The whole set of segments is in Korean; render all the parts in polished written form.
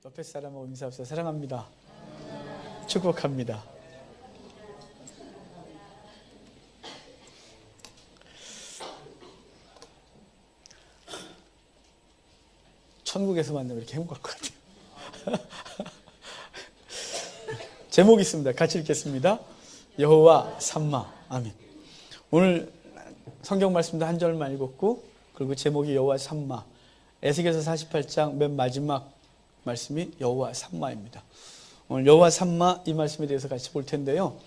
옆에 사람하고 인사하세요. 사랑합니다. 축복합니다. 천국에서 만나면 이렇게 행복할 것 같아요. 제목이 있습니다. 같이 읽겠습니다. 여호와 삼마. 아멘. 오늘 성경 말씀도 한 절만 읽었고, 그리고 제목이 여호와 삼마. 에스겔서 48장 맨 마지막 말씀이 여호와 삼마입니다. 오늘 여호와 삼마 이 말씀에 대해서 같이 볼 텐데요.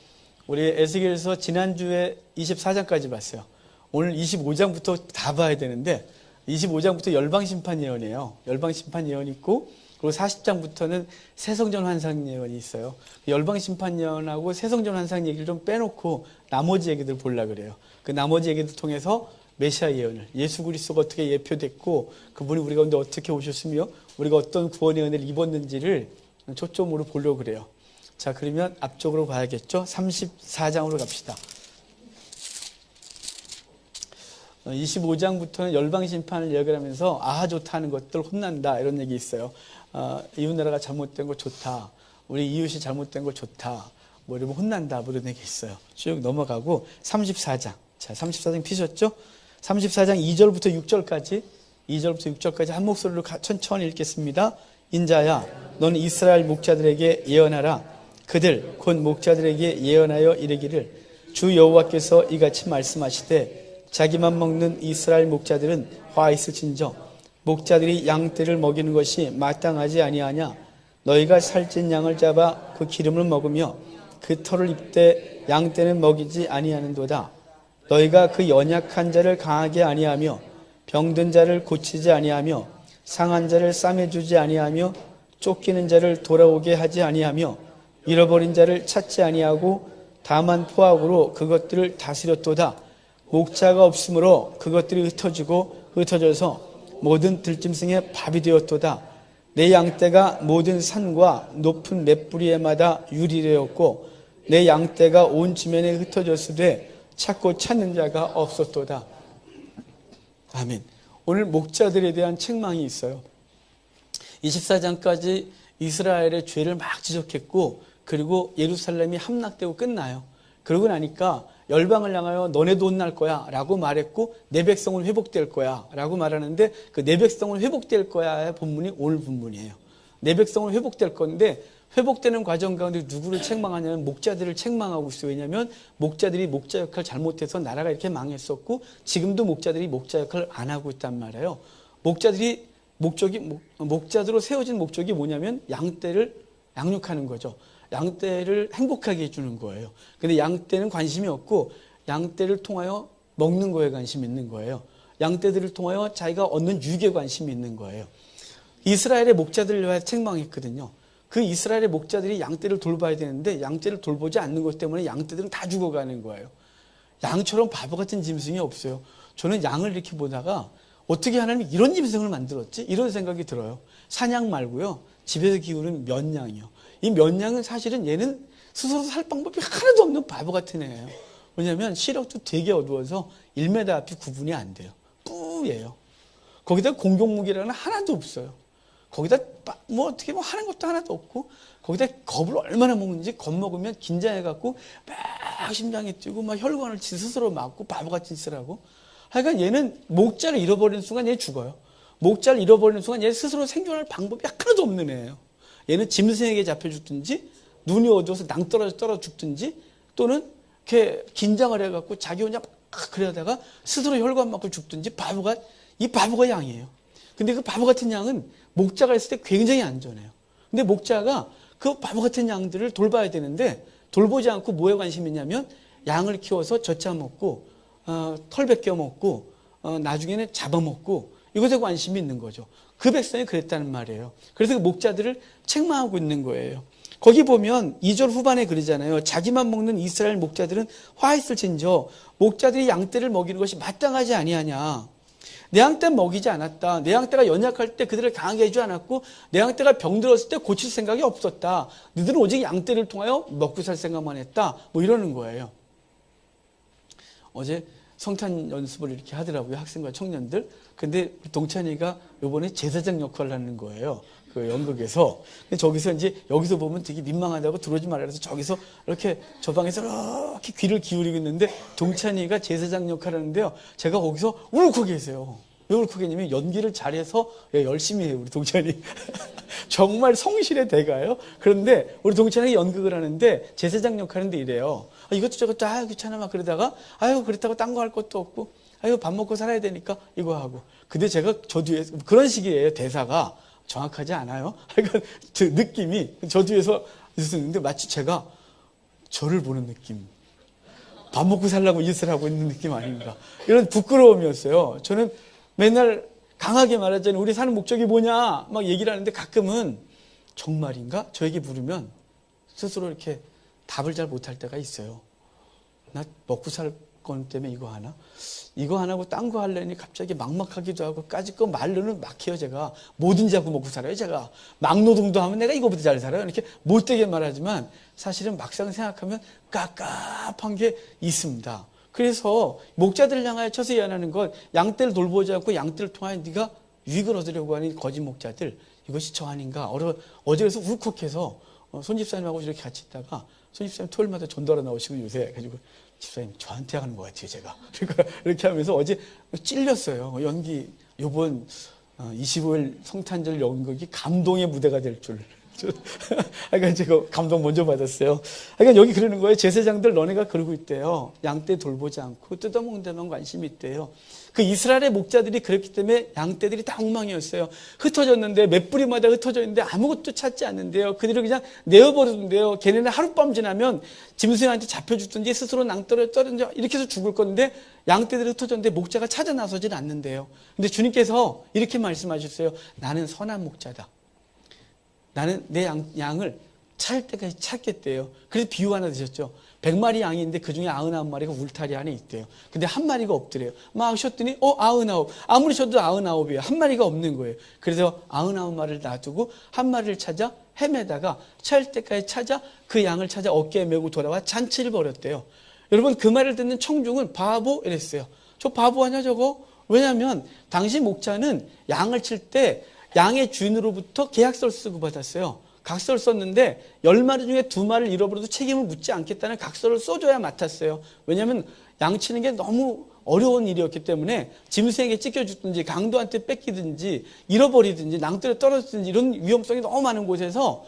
우리 에스겔서 지난주에 24장까지 봤어요. 오늘 25장부터 다 봐야 되는데 25장부터 열방심판 예언이에요. 열방심판 예언이 있고, 그리고 40장부터는 새성전 환상 예언이 있어요. 열방심판 예언하고 새성전 환상 얘기를 좀 빼놓고 나머지 얘기들 보려고 그래요. 그 나머지 얘기들 통해서 메시아 예언을, 예수 그리스도가 어떻게 예표됐고 그분이 우리 가운데 어떻게 오셨으며 우리가 어떤 구원의 은혜를 입었는지를 초점으로 보려고 그래요. 자, 그러면 앞쪽으로 봐야겠죠. 34장으로 갑시다. 25장부터는 열방심판을 얘기하면서 아하 좋다 하는 것들 혼난다 이런 얘기 있어요. 이웃나라가 잘못된 거 좋다, 우리 이웃이 잘못된 거 좋다, 뭐 이러면 혼난다 뭐 이런 얘기 있어요. 쭉 넘어가고 34장. 자, 34장 피셨죠? 34장 2절부터 6절까지 한 목소리로 천천히 읽겠습니다. 인자야, 너는 이스라엘 목자들에게 예언하라. 그들 곧 목자들에게 예언하여 이르기를, 주 여호와께서 이같이 말씀하시되, 자기만 먹는 이스라엘 목자들은 화 있을진저 목자들이 양떼를 먹이는 것이 마땅하지 아니하냐. 너희가 살찐 양을 잡아 그 기름을 먹으며 그 털을 입되 양떼는 먹이지 아니하는도다. 너희가 그 연약한 자를 강하게 아니하며 병든 자를 고치지 아니하며 상한 자를 싸매주지 아니하며 쫓기는 자를 돌아오게 하지 아니하며 잃어버린 자를 찾지 아니하고 다만 포악으로 그것들을 다스렸도다. 목자가 없으므로 그것들이 흩어져서 모든 들짐승의 밥이 되었도다. 내 양떼가 모든 산과 높은 맷뿌리에마다 유리되었고 내 양떼가 온 지면에 흩어졌으되 찾고 찾는 자가 없었도다. 아멘. 오늘 목자들에 대한 책망이 있어요. 24장까지 이스라엘의 죄를 막 지적했고, 그리고 예루살렘이 함락되고 끝나요. 그러고 나니까 열방을 향하여 너네도 혼날 거야 라고 말했고, 내 백성은 회복될 거야 라고 말하는데, 그 내 백성은 회복될 거야의 본문이 오늘 본문이에요. 내 백성은 회복될 건데, 회복되는 과정 가운데 누구를 책망하냐면 목자들을 책망하고 있어요. 왜냐하면 목자들이 목자 역할을 잘못해서 나라가 이렇게 망했었고, 지금도 목자들이 목자 역할을 안 하고 있단 말이에요. 목자들로 세워진 목적이 뭐냐면 양떼를 양육하는 거죠. 양떼를 행복하게 해주는 거예요. 근데 양떼는 관심이 없고 양떼를 통하여 먹는 거에 관심이 있는 거예요. 양떼들을 통하여 자기가 얻는 유익에 관심이 있는 거예요. 이스라엘의 목자들을 위하여 책망했거든요. 그 이스라엘의 목자들이 양떼를 돌봐야 되는데 양떼를 돌보지 않는 것 때문에 양떼들은 다 죽어가는 거예요. 양처럼 바보 같은 짐승이 없어요. 저는 양을 이렇게 보다가 어떻게 하나님이 이런 짐승을 만들었지? 이런 생각이 들어요. 사냥 말고요, 집에서 키우는 면양이요. 이 면양은 사실은 얘는 스스로 살 방법이 하나도 없는 바보 같은 애예요. 왜냐하면 시력도 되게 어두워서 1m 앞이 구분이 안 돼요. 뿌예요. 거기다 공격무기라는 하나도 없어요. 거기다 어떻게 하는 것도 하나도 없고, 거기다 겁을 얼마나 먹는지, 겁먹으면 긴장해갖고 막 심장이 뛰고 막 혈관을 스스로 막고 바보같이 짓을 하고. 하여간 얘는 목자를 잃어버리는 순간 얘 죽어요. 목자를 잃어버리는 순간 얘 스스로 생존할 방법이 하나도 없는 애예요. 얘는 짐승에게 잡혀 죽든지, 눈이 어두워서 떨어 죽든지, 또는 이렇게 긴장을 해갖고 자기 혼자 막 그러다가 스스로 혈관 막고 죽든지, 이 바보가 양이에요. 근데 그 바보 같은 양은 목자가 있을 때 굉장히 안전해요. 근데 목자가 그 바보 같은 양들을 돌봐야 되는데 돌보지 않고 뭐에 관심이 있냐면 양을 키워서 젖자 먹고 털 벗겨 먹고 나중에는 잡아먹고 이것에 관심이 있는 거죠. 그 백성이 그랬다는 말이에요. 그래서 그 목자들을 책망하고 있는 거예요. 거기 보면 2절 후반에 그러잖아요. 자기만 먹는 이스라엘 목자들은 화 있을진저 목자들이 양떼를 먹이는 것이 마땅하지 아니하냐. 내 양떼 먹이지 않았다. 내 양떼가 연약할 때 그들을 강하게 해주지 않았고, 내 양떼가 병들었을 때 고칠 생각이 없었다. 너희들은 오직 양떼를 통하여 먹고 살 생각만 했다. 뭐 이러는 거예요. 어제 성탄 연습을 이렇게 하더라고요. 학생과 청년들. 근데 동찬이가 이번에 제사장 역할을 하는 거예요. 그 연극에서. 근데 저기서 이제 여기서 보면 되게 민망하다고 들어오지 말라 그래서 저기서 이렇게 저 방에서 이렇게 귀를 기울이고 있는데 동찬이가 제사장 역할을 하는데요. 제가 거기서 울고 계세요. 왜 울고 계냐면 연기를 잘해서 열심히 해요, 우리 동찬이. 정말 성실의 대가예요. 그런데 우리 동찬이가 연극을 하는데 제사장 역할인데 이래요. 이것도 저것도 귀찮아 막 그러다가 그렇다고 딴 거 할 것도 없고 밥 먹고 살아야 되니까 이거 하고. 근데 제가 저 뒤에 그런 식이에요. 대사가 정확하지 않아요. 그러니까 느낌이 저 뒤에서 있었는데 마치 제가 저를 보는 느낌. 밥 먹고 살라고 짓을 하고 있는 느낌 아닌가. 이런 부끄러움이었어요. 저는 맨날 강하게 말하잖아요. 우리 사는 목적이 뭐냐 막 얘기를 하는데 가끔은 정말인가? 저에게 물으면 스스로 이렇게 답을 잘 못할 때가 있어요. 나 먹고 살 건 때문에 이거 하나? 이거 하나고 딴 거 하려니 갑자기 막막하기도 하고 까짓 거 말로는 막혀요. 제가 뭐든지 하고 먹고 살아요. 제가 막노동도 하면 내가 이거보다 잘 살아요. 이렇게 못되게 말하지만 사실은 막상 생각하면 깝깝한 게 있습니다. 그래서 목자들을 향하여 쳐서 예언하는 것, 양떼를 돌보지 않고 양떼를 통하여 네가 유익을 얻으려고 하는 거짓 목자들, 이것이 저 아닌가. 어제 그래서 울컥해서 손집사님하고 이렇게 같이 있다가 손집사님 토요일마다 전도하러 나오시고 요새 가지고 집사님 저한테 하는 것 같아요, 제가. 그러니까 이렇게 하면서 어제 찔렸어요. 연기 이번 25일 성탄절 연극이 감동의 무대가 될 줄. 그러니까 제가 감동 먼저 받았어요. 그러니까 여기 그러는 거예요. 제사장들 너네가 그러고 있대요. 양떼 돌보지 않고 뜯어먹는 데만 관심이 있대요. 그 이스라엘의 목자들이 그렇기 때문에 양떼들이 다 엉망이었어요. 흩어졌는데 몇 뿌리마다 흩어져 있는데 아무것도 찾지 않는데요. 그들을 그냥 내어버리는데요. 걔네는 하룻밤 지나면 짐승한테 잡혀주든지 스스로 낭떠러 떨어져 이렇게 해서 죽을 건데 양떼들이 흩어졌는데 목자가 찾아 나서질 않는데요. 근데 주님께서 이렇게 말씀하셨어요. 나는 선한 목자다. 나는 내 양을 찾을 때까지 찾겠대요. 그래서 비유 하나 드셨죠. 100마리 양이 있는데 그중에 99마리가 울타리 안에 있대요. 근데 한 마리가 없더래요. 막 쉬었더니 99. 아무리 쉬어도 99이에요. 한 마리가 없는 거예요. 그래서 99마리를 놔두고 한 마리를 찾아 헤매다가 찾을 때까지 찾아 그 양을 찾아 어깨에 메고 돌아와 잔치를 벌였대요. 여러분 그 말을 듣는 청중은 바보 이랬어요. 저 바보 아니야 저거? 왜냐하면 당시 목자는 양을 칠 때 양의 주인으로부터 계약서를 쓰고 받았어요. 각서를 썼는데 10마리 중에 2마리를 잃어버려도 책임을 묻지 않겠다는 각서를 써줘야 맡았어요. 왜냐하면 양 치는 게 너무 어려운 일이었기 때문에 짐승에게 찢겨주든지 강도한테 뺏기든지 잃어버리든지 낭떠러 떨어지든지 이런 위험성이 너무 많은 곳에서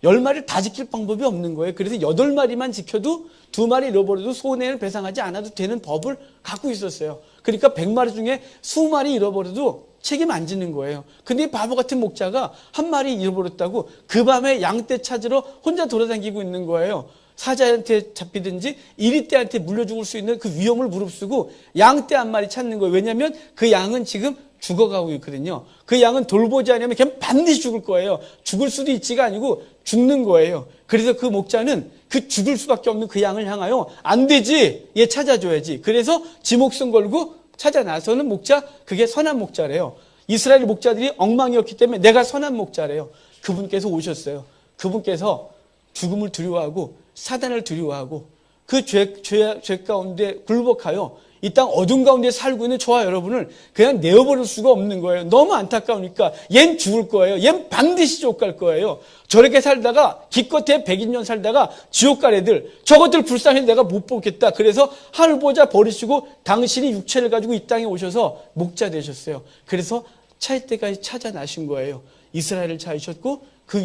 10마리를 다 지킬 방법이 없는 거예요. 그래서 8마리만 지켜도 2마리 잃어버려도 손해를 배상하지 않아도 되는 법을 갖고 있었어요. 그러니까 100마리 중에 20마리 잃어버려도 책임 안 지는 거예요. 근데 이 바보 같은 목자가 한 마리 잃어버렸다고 그 밤에 양떼 찾으러 혼자 돌아다니고 있는 거예요. 사자한테 잡히든지 이리떼한테 물려 죽을 수 있는 그 위험을 무릅쓰고 양떼 한 마리 찾는 거예요. 왜냐하면 그 양은 지금 죽어가고 있거든요. 그 양은 돌보지 않으면 그냥 반드시 죽을 거예요. 죽을 수도 있지가 아니고 죽는 거예요. 그래서 그 목자는 그 죽을 수밖에 없는 그 양을 향하여 안 되지, 얘 찾아줘야지. 그래서 지 목숨 걸고 찾아 나서는 목자, 그게 선한 목자래요. 이스라엘 목자들이 엉망이었기 때문에 내가 선한 목자래요. 그분께서 오셨어요. 그분께서 죽음을 두려워하고 사단을 두려워하고 그 죄 가운데 굴복하여 이 땅 어둠 가운데 살고 있는 저와 여러분을 그냥 내어버릴 수가 없는 거예요. 너무 안타까우니까 얜 죽을 거예요. 얜 반드시 지옥 갈 거예요. 저렇게 살다가 기껏해 100년 살다가 지옥 갈 애들, 저것들 불쌍히 내가 못 보겠다. 그래서 하늘 보자 버리시고 당신이 육체를 가지고 이 땅에 오셔서 목자 되셨어요. 그래서 찾을 때까지 찾아 나신 거예요. 이스라엘을 찾으셨고 그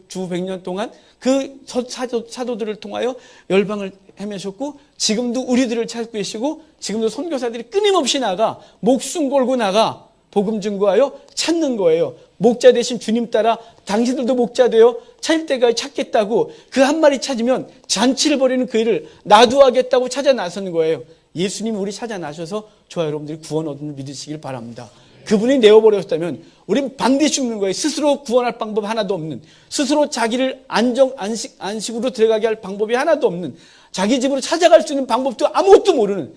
주 100년 동안 그 사도들을 통하여 열방을 헤매셨고 지금도 우리들을 찾고 계시고 지금도 선교사들이 끊임없이 나가 목숨 걸고 나가 복음 증거하여 찾는 거예요. 목자 대신 주님 따라 당신들도 목자 되어 찾을 때까지 찾겠다고 그 한 마리 찾으면 잔치를 벌이는 그 일을 놔두하겠다고 찾아 나서는 거예요. 예수님이 우리 찾아 나셔서 저와 여러분들이 구원 얻는 믿으시길 바랍니다. 그분이 내어버렸다면 우린 반드시 죽는 거예요. 스스로 구원할 방법 하나도 없는, 스스로 자기를 안식으로 들어가게 할 방법이 하나도 없는, 자기 집으로 찾아갈 수 있는 방법도 아무것도 모르는,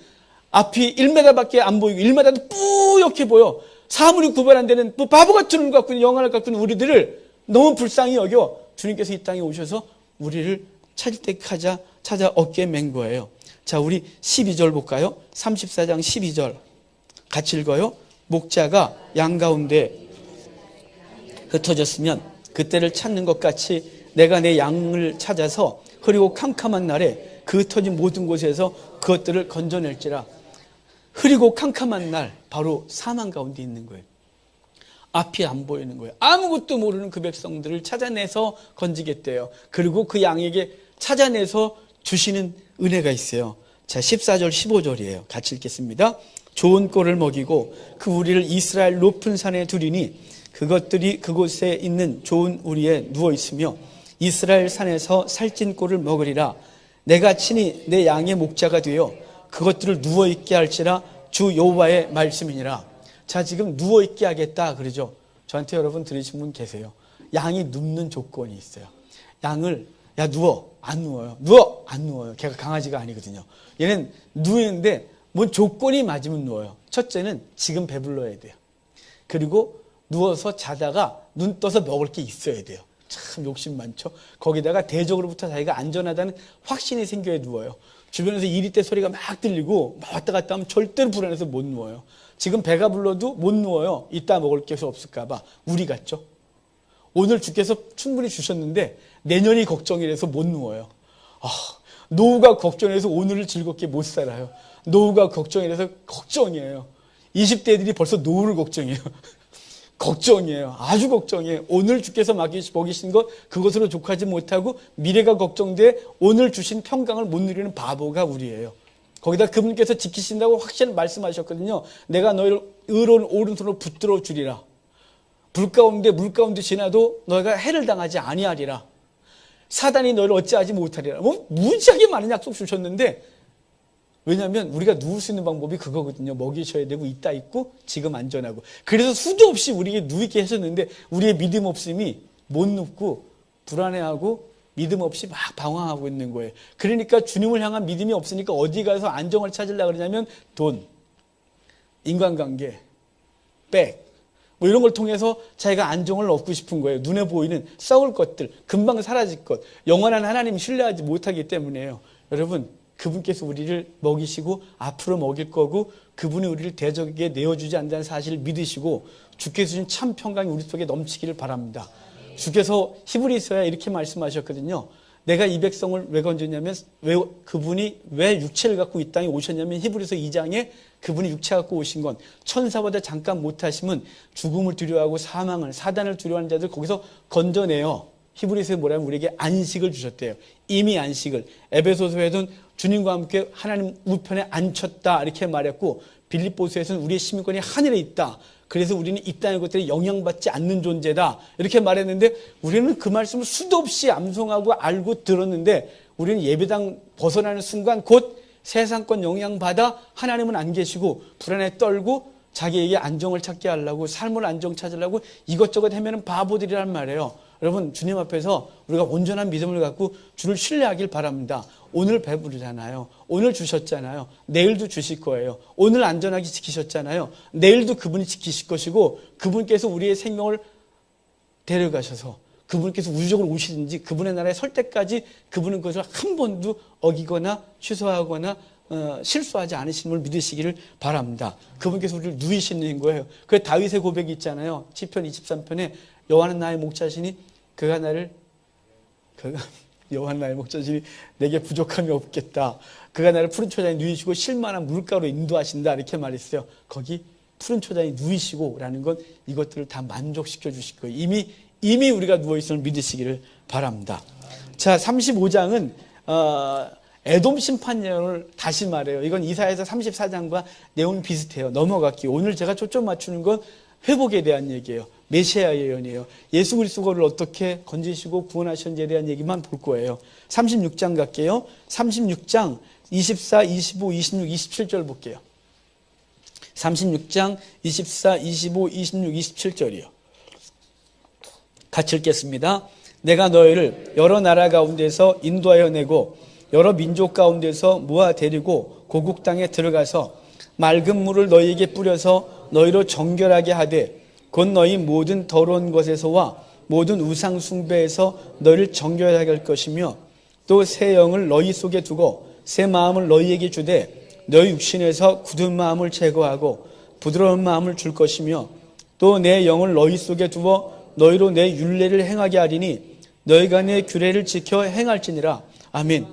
앞이 1m밖에 안 보이고 1m도 뿌옇게 보여 사물이 구별 안 되는 바보 같은 눈 갖고 있는 영화를 갖고 있는 우리들을 너무 불쌍히 여겨 주님께서 이 땅에 오셔서 우리를 찾을 때까지 찾아 어깨에 맨 거예요. 자, 우리 12절 볼까요? 34장 12절 같이 읽어요. 목자가 양 가운데 흩어졌으면 그때를 찾는 것 같이 내가 내 양을 찾아서 흐리고 캄캄한 날에 그 흩어진 모든 곳에서 그것들을 건져낼지라. 흐리고 캄캄한 날, 바로 사망 가운데 있는 거예요. 앞이 안 보이는 거예요. 아무것도 모르는 그 백성들을 찾아내서 건지겠대요. 그리고 그 양에게 찾아내서 주시는 은혜가 있어요. 자, 14절 15절이에요. 같이 읽겠습니다. 좋은 꼴을 먹이고 그 우리를 이스라엘 높은 산에 두리니 그것들이 그곳에 있는 좋은 우리에 누워있으며 이스라엘 산에서 살찐 꼴을 먹으리라. 내가 친히 내 양의 목자가 되어 그것들을 누워있게 할지라. 주 여호와의 말씀이니라. 자, 지금 누워있게 하겠다 그러죠. 저한테 여러분 들으신 분 계세요. 양이 눕는 조건이 있어요. 양을 야 누워. 안 누워요. 누워. 안 누워요. 걔가 강아지가 아니거든요. 얘는 누우는데 뭔 조건이 맞으면 누워요. 첫째는 지금 배불러야 돼요. 그리고 누워서 자다가 눈 떠서 먹을 게 있어야 돼요. 참 욕심 많죠. 거기다가 대적으로부터 자기가 안전하다는 확신이 생겨야 누워요. 주변에서 이리떼 소리가 막 들리고 왔다 갔다 하면 절대로 불안해서 못 누워요. 지금 배가 불러도 못 누워요. 이따 먹을 게 없을까 봐. 우리 같죠. 오늘 주께서 충분히 주셨는데 내년이 걱정이라서 못 누워요. 노후가 걱정해서 오늘을 즐겁게 못 살아요. 노후가 걱정이라서 걱정이에요. 20대들이 벌써 노후를 걱정해요. 걱정이에요. 아주 걱정이에요. 오늘 주께서 먹이신 것 그것으로 족하지 못하고 미래가 걱정돼 오늘 주신 평강을 못 누리는 바보가 우리예요. 거기다 그분께서 지키신다고 확실히 말씀하셨거든요. 내가 너희를 의로운 오른손으로 붙들어 주리라. 물 가운데 지나도 너희가 해를 당하지 아니하리라. 사단이 너희를 어찌하지 못하리라. 뭐 무지하게 많은 약속 주셨는데, 왜냐하면 우리가 누울 수 있는 방법이 그거거든요. 먹이셔야 되고 있다 있고 지금 안전하고. 그래서 수도 없이 우리에게 누이게 하셨는데 우리의 믿음 없음이 못 눕고 불안해하고 믿음 없이 막 방황하고 있는 거예요. 그러니까 주님을 향한 믿음이 없으니까 어디 가서 안정을 찾으려고 그러냐면 돈, 인간관계, 백, 뭐 이런 걸 통해서 자기가 안정을 얻고 싶은 거예요. 눈에 보이는 썩을 것들, 금방 사라질 것, 영원한 하나님 신뢰하지 못하기 때문에요. 여러분, 그분께서 우리를 먹이시고 앞으로 먹일 거고 그분이 우리를 대적에게 내어주지 않는다는 사실을 믿으시고 주께서 주신 참 평강이 우리 속에 넘치기를 바랍니다. 주께서 히브리서에 이렇게 말씀하셨거든요. 내가 이 백성을 왜 건졌냐면 그분이 왜 육체를 갖고 이 땅에 오셨냐면 히브리서 2장에 그분이 육체 갖고 오신 건 천사보다 잠깐 못하시면 죽음을 두려워하고 사망을 사단을 두려워하는 자들 거기서 건져내요. 히브리서에 뭐라면 우리에게 안식을 주셨대요. 이미 안식을. 에베소서에서는 주님과 함께 하나님 우편에 앉혔다 이렇게 말했고 빌립보서에서는 우리의 시민권이 하늘에 있다. 그래서 우리는 이 땅의 것들에 영향받지 않는 존재다 이렇게 말했는데 우리는 그 말씀을 수도 없이 암송하고 알고 들었는데 우리는 예배당 벗어나는 순간 곧 세상권 영향받아 하나님은 안 계시고 불안에 떨고 자기에게 안정을 찾게 하려고 삶을 안정 찾으려고 이것저것 헤매는 바보들이란 말이에요. 여러분, 주님 앞에서 우리가 온전한 믿음을 갖고 주를 신뢰하길 바랍니다. 오늘 배부르잖아요. 오늘 주셨잖아요. 내일도 주실 거예요. 오늘 안전하게 지키셨잖아요. 내일도 그분이 지키실 것이고 그분께서 우리의 생명을 데려가셔서 그분께서 우주적으로 오시든지 그분의 나라에 설 때까지 그분은 그것을 한 번도 어기거나 취소하거나 실수하지 않으심을 믿으시기를 바랍니다. 그분께서 우리를 누이시는 거예요. 그래서 다윗의 고백이 있잖아요. 시편 23편에 여호와는 나의 목자시니 여호와는 나의 목자시니 내게 부족함이 없겠다. 그가 나를 푸른 초장에 누이시고 실만한 물가로 인도하신다 이렇게 말했어요. 거기 푸른 초장에 누이시고 라는 건 이것들을 다 만족시켜 주실 거예요. 이미 우리가 누워있음을 믿으시기를 바랍니다. 자, 35장은 에돔 심판 예언을 다시 말해요. 이건 이사야서 34장과 내용이 비슷해요. 넘어갈게요. 오늘 제가 초점 맞추는 건 회복에 대한 얘기예요. 메시아 예언이에요. 예수 그리스도를 어떻게 건지시고 구원하셨는지에 대한 얘기만 볼 거예요. 36장 갈게요. 36장 24, 25, 26, 27절 볼게요. 36장 24, 25, 26, 27절이요. 같이 읽겠습니다. 내가 너희를 여러 나라 가운데서 인도하여 내고 여러 민족 가운데서 모아 데리고 고국 땅에 들어가서 맑은 물을 너희에게 뿌려서 너희로 정결하게 하되 곧 너희 모든 더러운 것에서와 모든 우상 숭배에서 너희를 정결하게 할 것이며 또 새 영을 너희 속에 두고 새 마음을 너희에게 주되 너희 육신에서 굳은 마음을 제거하고 부드러운 마음을 줄 것이며 또 내 영을 너희 속에 두어 너희로 내 율례를 행하게 하리니 너희가 내 규례를 지켜 행할지니라. 아멘.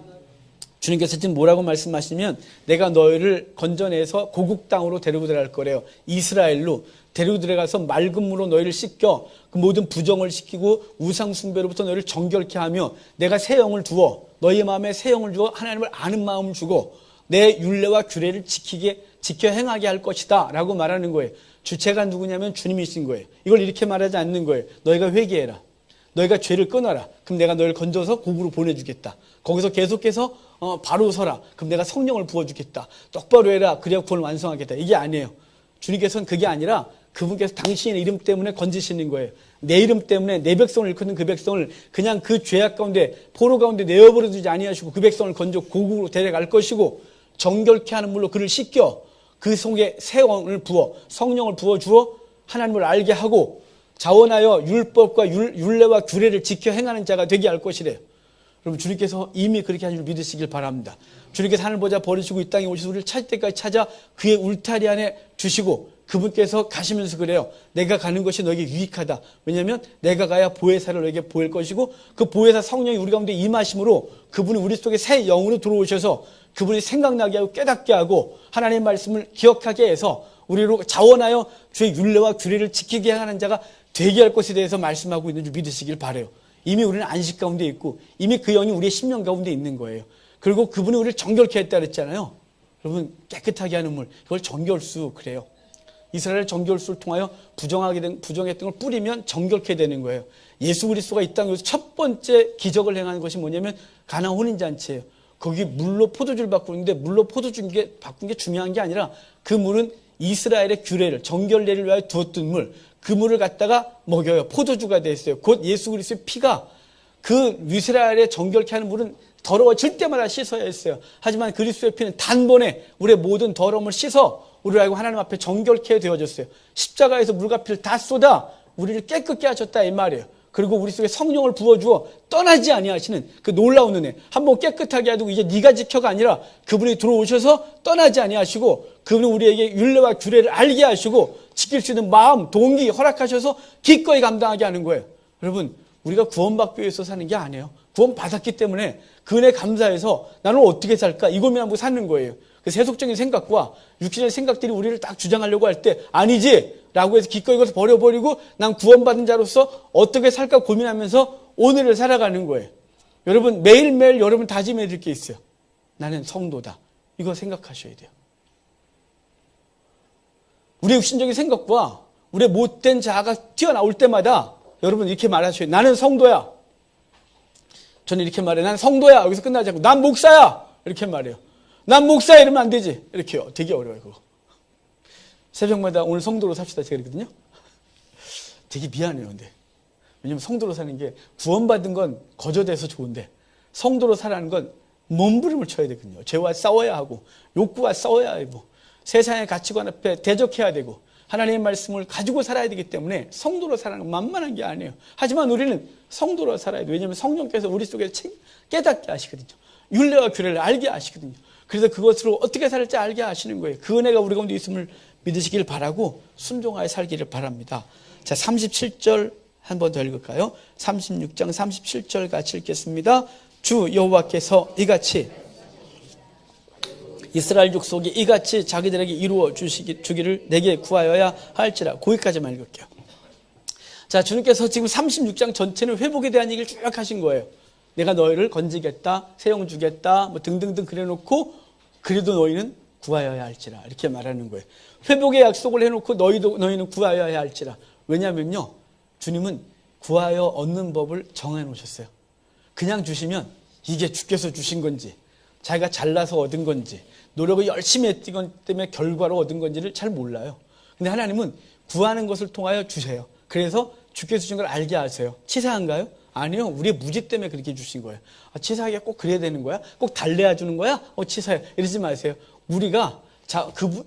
주님께서 지금 뭐라고 말씀하시면 내가 너희를 건져내서 고국 땅으로 데리고 들어갈 거래요. 이스라엘로 데리고 들어가서 맑은 물로 너희를 씻겨 그 모든 부정을 시키고 우상 숭배로부터 너희를 정결케 하며 내가 새 영을 주어 너희 마음에 새 영을 주어 하나님을 아는 마음을 주고 내 율례와 규례를 지켜 행하게 할 것이다 라고 말하는 거예요. 주체가 누구냐면 주님이신 거예요. 이걸 이렇게 말하지 않는 거예요. 너희가 회개해라. 너희가 죄를 끊어라. 그럼 내가 너희를 건져서 고국으로 보내주겠다. 거기서 계속해서 바로 서라. 그럼 내가 성령을 부어주겠다. 똑바로 해라. 그래야 구원을 완성하겠다. 이게 아니에요. 주님께서는 그게 아니라 그분께서 당신의 이름 때문에 건지시는 거예요. 내 이름 때문에 내 백성을 일컫는 그 백성을 그냥 그 죄악 가운데 포로 가운데 내어버려 두지 아니하시고 그 백성을 건져 고국으로 데려갈 것이고 정결케 하는 물로 그를 씻겨 그 속에 새 영을 부어 성령을 부어주어 하나님을 알게 하고 자원하여 율법과 율례와 규례를 지켜 행하는 자가 되게 할 것이래요. 여러분 주님께서 이미 그렇게 하는 줄 믿으시길 바랍니다. 주님께서 하늘 보좌 버리시고 이 땅에 오셔서 우리를 찾을 때까지 찾아 그의 울타리 안에 주시고 그분께서 가시면서 그래요. 내가 가는 것이 너에게 유익하다. 왜냐하면 내가 가야 보혜사를 너에게 보일 것이고 그 보혜사 성령이 우리 가운데 임하심으로 그분이 우리 속에 새 영으로 들어오셔서 그분이 생각나게 하고 깨닫게 하고 하나님의 말씀을 기억하게 해서 우리로 자원하여 주의 율례와 규례를 지키게 하는 자가 되게 할 것에 대해서 말씀하고 있는 줄 믿으시길 바라요. 이미 우리는 안식 가운데 있고 이미 그 영이 우리의 심령 가운데 있는 거예요. 그리고 그분이 우리를 정결케 했다 그랬잖아요. 여러분 깨끗하게 하는 물 이걸 정결수 그래요. 이스라엘 정결수를 통하여 부정했던 걸 뿌리면 정결케 되는 거예요. 예수 그리스도가 이 땅에서 첫 번째 기적을 행하는 것이 뭐냐면 가나 혼인잔치예요. 거기 물로 포도주를 바꾸는데 물로 포도주 바꾼 게 중요한 게 아니라 그 물은 이스라엘의 규례를 정결례를 위하여 두었던 물, 그 물을 갖다가 먹여요. 포도주가 됐어요. 곧 예수 그리스도의 피가 그 이스라엘의 정결케 하는 물은 더러워질 때마다 씻어야 했어요. 하지만 그리스도의 피는 단번에 우리의 모든 더러움을 씻어 우리를 알고 하나님 앞에 정결케 되어졌어요. 십자가에서 물과 피를 다 쏟아 우리를 깨끗게 하셨다 이 말이에요. 그리고 우리 속에 성령을 부어주어 떠나지 아니하시는 그 놀라운 은혜. 한번 깨끗하게 하고 이제 네가 지켜가 아니라 그분이 들어오셔서 떠나지 아니하시고 그분이 우리에게 율례와 규례를 알게 하시고 지킬 수 있는 마음, 동기 허락하셔서 기꺼이 감당하게 하는 거예요. 여러분 우리가 구원받기 위해서 사는 게 아니에요. 구원받았기 때문에 그 은혜 감사해서 나는 어떻게 살까 이 고민하고 사는 거예요. 그 세속적인 생각과 육신의 생각들이 우리를 딱 주장하려고 할 때 아니지 라고 해서 기꺼이 이것을 버려버리고 난 구원받은 자로서 어떻게 살까 고민하면서 오늘을 살아가는 거예요. 여러분 매일매일 여러분 다짐해야 될 게 있어요. 나는 성도다. 이거 생각하셔야 돼요. 우리의 육신적인 생각과 우리의 못된 자아가 튀어나올 때마다 여러분 이렇게 말하셔야 돼요. 나는 성도야. 저는 이렇게 말해요. 난 성도야. 여기서 끝나지 않고 난 목사야. 이렇게 말해요. 난 목사야 이러면 안 되지. 이렇게요. 되게 어려워요 그거. 새벽마다 오늘 성도로 삽시다 제가 그러거든요. 되게 미안해요. 근데 왜냐면 성도로 사는 게 구원받은 건 거저돼서 좋은데 성도로 살아가는 건 몸부림을 쳐야 되거든요. 죄와 싸워야 하고 욕구와 싸워야 하고 세상의 가치관 앞에 대적해야 되고 하나님의 말씀을 가지고 살아야 되기 때문에 성도로 살아가는 건 만만한 게 아니에요. 하지만 우리는 성도로 살아야 돼요. 왜냐하면 성령께서 우리 속에 깨닫게 하시거든요. 율례와 규례를 알게 하시거든요. 그래서 그것으로 어떻게 살지 알게 하시는 거예요. 그 은혜가 우리 가운데 있음을 믿으시길 바라고 순종하여 살기를 바랍니다. 자, 37절 한 번 더 읽을까요? 36장 37절 같이 읽겠습니다. 주 여호와께서 이같이 이스라엘 족속이 이같이 자기들에게 이루어 주기를 내게 구하여야 할지라. 거기까지만 읽을게요. 자, 주님께서 지금 36장 전체는 회복에 대한 얘기를 쭉 하신 거예요. 내가 너희를 건지겠다, 새 영 주겠다, 뭐 등등등 그래놓고 그래도 너희는 구하여야 할지라 이렇게 말하는 거예요. 회복의 약속을 해놓고 너희는 구하여야 할지라. 왜냐하면요, 주님은 구하여 얻는 법을 정해놓으셨어요. 그냥 주시면 이게 주께서 주신 건지 자기가 잘나서 얻은 건지 노력을 열심히 했기 때문에 결과로 얻은 건지를 잘 몰라요. 근데 하나님은 구하는 것을 통하여 주세요. 그래서 주께서 주신 걸 알게 하세요. 치사한가요? 아니요. 우리의 무지 때문에 그렇게 주신 거예요. 치사하게 꼭 그래야 되는 거야? 꼭 달래야 주는 거야? 치사해. 이러지 마세요. 우리가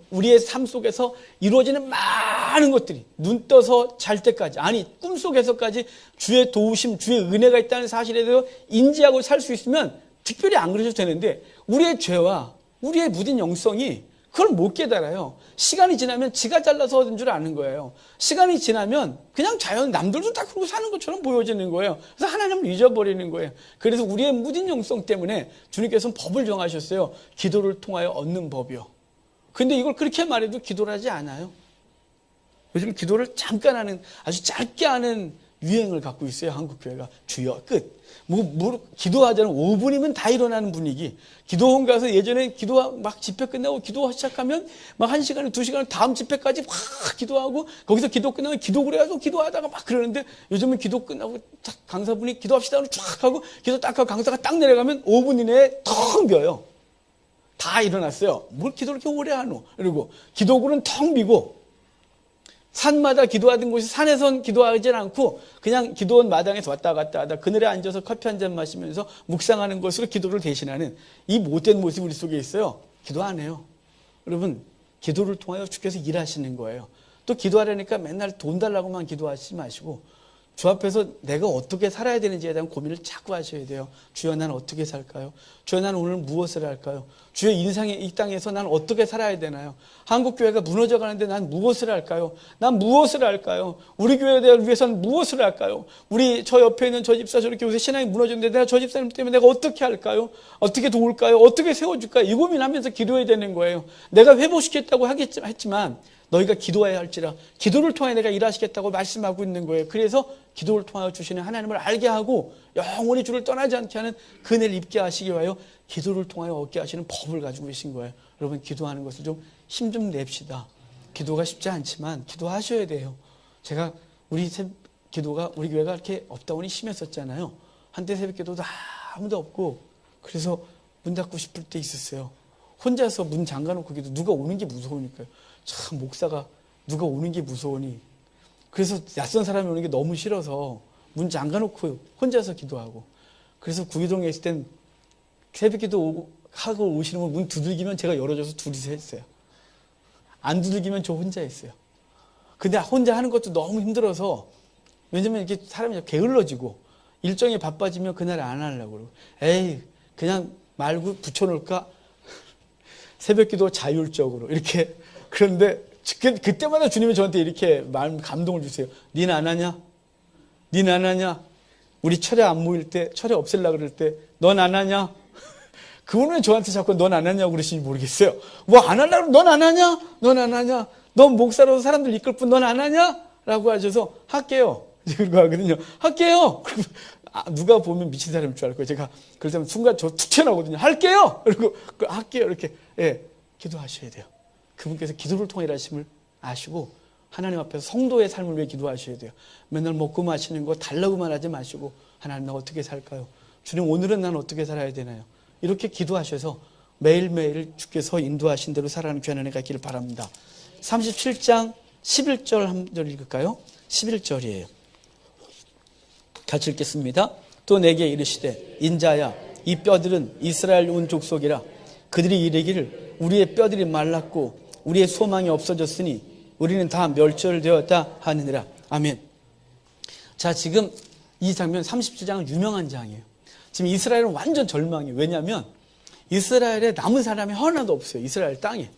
우리의 삶 속에서 이루어지는 많은 것들이 눈 떠서 잘 때까지, 아니 꿈속에서까지 주의 도우심, 주의 은혜가 있다는 사실에 대해서 인지하고 살 수 있으면 특별히 안 그러셔도 되는데 우리의 죄와 우리의 무딘 영성이 그걸 못 깨달아요. 시간이 지나면 지가 잘라서 얻은 줄 아는 거예요. 시간이 지나면 그냥 자연 남들도 다 그러고 사는 것처럼 보여지는 거예요. 그래서 하나님을 잊어버리는 거예요. 그래서 우리의 무딘 영성 때문에 주님께서는 법을 정하셨어요. 기도를 통하여 얻는 법이요. 근데 이걸 그렇게 말해도 기도를 하지 않아요. 요즘 기도를 잠깐 하는, 아주 짧게 하는 유행을 갖고 있어요. 한국교회가. 주여 끝. 기도하자는 5분이면 다 일어나는 분위기. 기도원 가서 예전에 막 집회 끝나고 기도 시작하면 막 1시간을 2시간을 다음 집회까지 확 기도하고, 거기서 기도 끝나면 기도 그래가지고 기도하다가 막 그러는데, 요즘은 기도 끝나고 강사분이 기도합시다 하고 쫙 하고 기도 딱 하고 강사가 딱 내려가면 5분 이내에 텅 비어요. 다 일어났어요. 뭘 기도를 이렇게 오래 하노? 그리고 기도구는 텅 비고, 산마다 기도하던 곳이 산에선 기도하지 않고 그냥 기도원 마당에서 왔다 갔다 하다 그늘에 앉아서 커피 한 잔 마시면서 묵상하는 것으로 기도를 대신하는 이 못된 모습이 우리 속에 있어요. 기도 안 해요. 여러분, 기도를 통하여 주께서 일하시는 거예요. 또 기도하려니까 맨날 돈 달라고만 기도하지 마시고 주 앞에서 내가 어떻게 살아야 되는지에 대한 고민을 자꾸 하셔야 돼요. 주여, 나는 어떻게 살까요? 주여, 나는 오늘 무엇을 할까요? 주여, 인생의 이 땅에서 난 어떻게 살아야 되나요? 한국교회가 무너져 가는데 난 무엇을 할까요? 난 무엇을 할까요? 우리 교회를 위해서는 무엇을 할까요? 저 옆에 있는 저 집사 저렇게 요새 신앙이 무너졌는데 내가 저 집사님 때문에 내가 어떻게 할까요? 어떻게 도울까요? 어떻게 세워줄까요? 이 고민하면서 기도해야 되는 거예요. 내가 회복시켰다고 했지만 너희가 기도해야 할지라 기도를 통해 내가 일하시겠다고 말씀하고 있는 거예요. 그래서 기도를 통하여 주시는 하나님을 알게 하고 영원히 주를 떠나지 않게 하는 그네를 입게 하시기 위하여 기도를 통하여 얻게 하시는 법을 가지고 계신 거예요. 여러분, 기도하는 것을 좀 힘 좀 냅시다. 기도가 쉽지 않지만 기도하셔야 돼요. 제가 우리 기도가 우리 교회가 이렇게 업다운이 심했었잖아요. 한때 새벽 기도도 아무도 없고 그래서 문 닫고 싶을 때 있었어요. 혼자서 문 잠가놓고 기도, 누가 오는 게 무서우니까요. 참, 목사가 누가 오는 게 무서우니. 그래서 낯선 사람이 오는 게 너무 싫어서 문 잠가놓고 혼자서 기도하고. 그래서 구기동에 있을 땐 새벽 기도 하고 오시는 분 문 두들기면 제가 열어줘서 둘이서 했어요. 안 두들기면 저 혼자 했어요. 근데 혼자 하는 것도 너무 힘들어서, 왜냐면 이렇게 사람이 게을러지고 일정이 바빠지면 그날 안 하려고 그러고, 에이 그냥 말고 붙여놓을까? 새벽 기도 자율적으로 이렇게. 그런데 그때마다 주님이 저한테 이렇게 감동을 주세요. 니는 안 하냐? 니는 안 하냐? 우리 철회 안 모일 때, 철회 없애려고 그럴 때 넌 안 하냐? 그분은 저한테 자꾸 넌 안 하냐고 그러시는지 모르겠어요. 뭐 안 하려고 넌 안 하냐? 넌 안 하냐? 넌 목사로서 사람들 이끌 뿐 넌 안 하냐? 라고 하셔서 할게요. 그거 하거든요. 할게요. 그리고 누가 보면 미친 사람일 줄 알고 제가 그럴 때면 순간 저 툭 튀어나오거든요. 할게요. 그리고 할게요. 이렇게 기도하셔야 돼요. 그분께서 기도를 통해 일하심을 아시고 하나님 앞에서 성도의 삶을 위해 기도하셔야 돼요. 맨날 먹고 마시는 거 달라고만 하지 마시고 하나님, 나 어떻게 살까요? 주님, 오늘은 난 어떻게 살아야 되나요? 이렇게 기도하셔서 매일매일 주께서 인도하신 대로 살아가는 귀한 은혜가 있기를 바랍니다. 37장 11절 한 절 읽을까요? 11절이에요. 같이 읽겠습니다. 또 내게 이르시되 인자야, 이 뼈들은 이스라엘 온 족속이라. 그들이 이르기를 우리의 뼈들이 말랐고 우리의 소망이 없어졌으니 우리는 다 멸절되었다 하느니라. 아멘. 자, 지금 이 장면 37장은 유명한 장이에요. 지금 이스라엘은 완전 절망이에요. 왜냐하면 이스라엘에 남은 사람이 하나도 없어요. 이스라엘 땅에.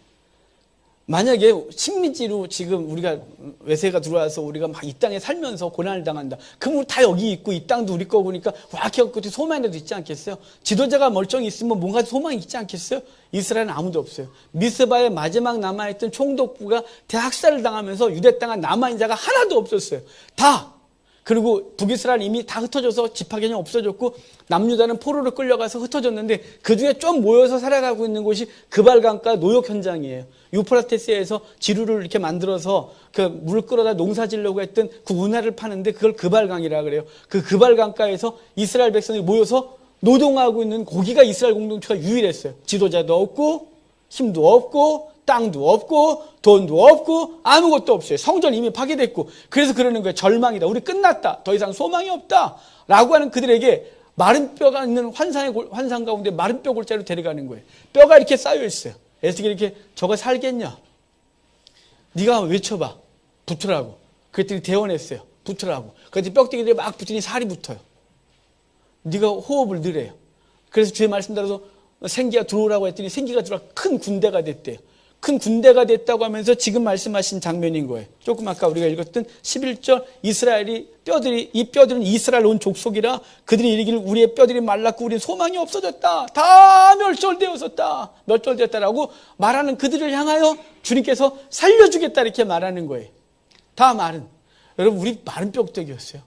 만약에 식민지로 지금 우리가 외세가 들어와서 우리가 막 이 땅에 살면서 고난을 당한다. 그럼 우리 다 여기 있고 이 땅도 우리 거고 그러니까 와, 기억고 소망이라도 있지 않겠어요? 지도자가 멀쩡히 있으면 뭔가 소망이 있지 않겠어요? 이스라엘은 아무도 없어요. 미스바에 마지막 남아있던 총독부가 대학살을 당하면서 유대 땅에 남아있는 자가 하나도 없었어요. 다. 그리고 북이스라엘 이미 다 흩어져서 지파견이 없어졌고 남유다는 포로로 끌려가서 흩어졌는데 그중에 좀 모여서 살아가고 있는 곳이 그발강가 노역 현장이에요. 유프라테스에서 지루를 이렇게 만들어서 그 물 끌어다 농사 지려고 했던 그 운하를 파는데 그걸 그발강이라 그래요. 그 그발강가에서 이스라엘 백성이 모여서 노동하고 있는 거기가 이스라엘 공동체가 유일했어요. 지도자도 없고 힘도 없고 땅도 없고 돈도 없고 아무것도 없어요. 성전 이미 파괴됐고. 그래서 그러는 거예요. 절망이다. 우리 끝났다. 더 이상 소망이 없다. 라고 하는 그들에게 마른 뼈가 있는 환상 가운데 마른 뼈 골짜기로 데려가는 거예요. 뼈가 이렇게 쌓여 있어요. 어떻게 이렇게 저거 살겠냐? 네가 외쳐봐. 붙으라고. 그랬더니 대원했어요. 붙으라고. 그랬더니 뼈대기들이 막 붙으니 살이 붙어요. 네가 호흡을 느래요. 그래서 주의 말씀 따라서 생기가 들어오라고 했더니 생기가 들어와 큰 군대가 됐대요. 큰 군대가 됐다고 하면서 지금 말씀하신 장면인 거예요. 조금 아까 우리가 읽었던 11절 이 뼈들은 이스라엘 온 족속이라 그들이 이르기를 우리의 뼈들이 말랐고 우리의 소망이 없어졌다. 다 멸절되었다라고 말하는 그들을 향하여 주님께서 살려주겠다 이렇게 말하는 거예요. 다 마른. 여러분 우리 마른 뼈대기였어요.